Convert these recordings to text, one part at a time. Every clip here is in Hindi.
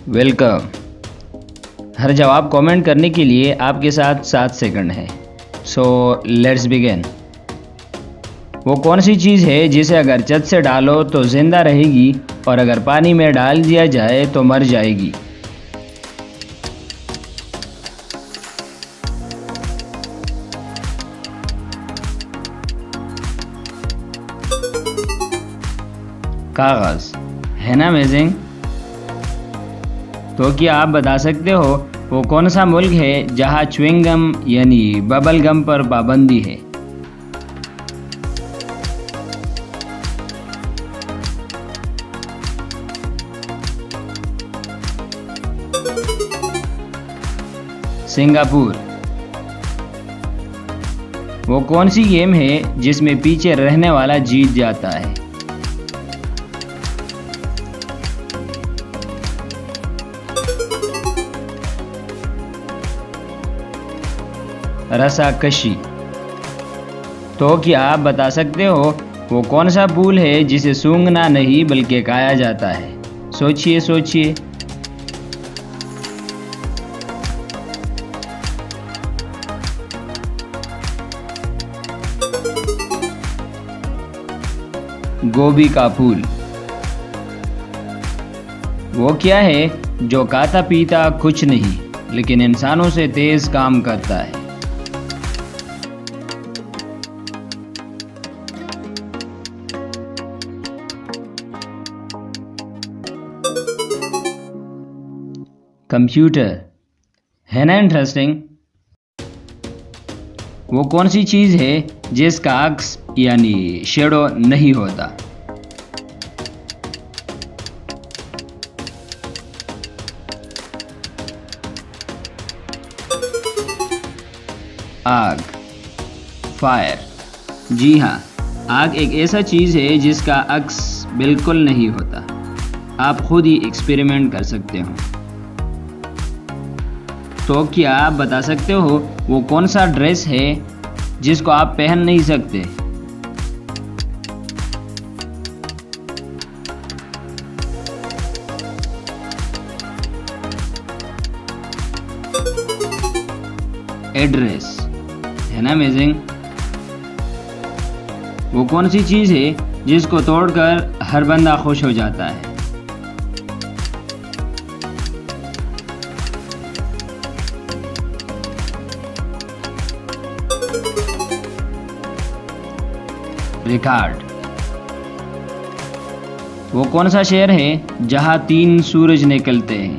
वेलकम। हर जवाब कमेंट करने के लिए आपके साथ 7 सेकंड है। So let's begin. वो कौन सी चीज़ है जिसे अगर छत से डालो तो ज़िंदा रहेगी और अगर पानी में डाल दिया जाए तो मर जाएगी? कागज़। है ना अमेजिंग? तो क्या आप बता सकते हो वो कौन सा मुल्क है जहां च्युइंग गम यानी बबल गम पर पाबंदी है? सिंगापुर। वो कौन सी गेम है जिसमें पीछे रहने वाला जीत जाता है? रस्साकशी। तो क्या आप बता सकते हो वो कौन सा फूल है जिसे सूंघना नहीं बल्कि खाया जाता है? सोचिए सोचिए। गोभी का फूल। वो क्या है जो खाता पीता कुछ नहीं लेकिन इंसानों से तेज काम करता है? कंप्यूटर। है ना इंटरेस्टिंग? वो कौन सी चीज़ है जिसका अक्स यानी शेडो नहीं होता? आग। फायर। जी हाँ, आग एक ऐसा चीज़ है जिसका अक्स बिल्कुल नहीं होता। आप खुद ही एक्सपेरिमेंट कर सकते हो। तो क्या आप बता सकते हो वो कौन सा ड्रेस है जिसको आप पहन नहीं सकते? एड्रेस। है ना अमेजिंग? वो कौन सी चीज़ है जिसको तोड़कर हर बंदा खुश हो जाता है? रिकॉर्ड। वो कौन सा शहर है जहां 3 सूरज निकलते हैं?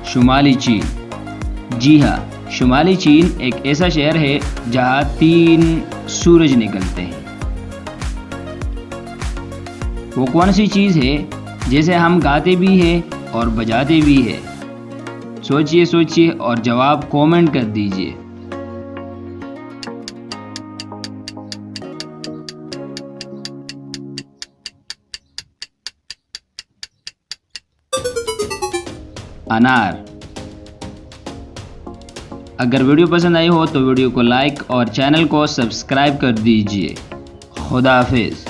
शुमाली चीन। जी हाँ, शुमाली चीन एक ऐसा शहर है जहां 3 सूरज निकलते हैं। वो कौन सी चीज़ है जिसे हम गाते भी हैं और बजाते भी हैं? सोचिए सोचिए और जवाब कमेंट कर दीजिए। अनार। अगर वीडियो पसंद आई हो तो वीडियो को लाइक और चैनल को सब्सक्राइब कर दीजिए। खुदा हाफिज।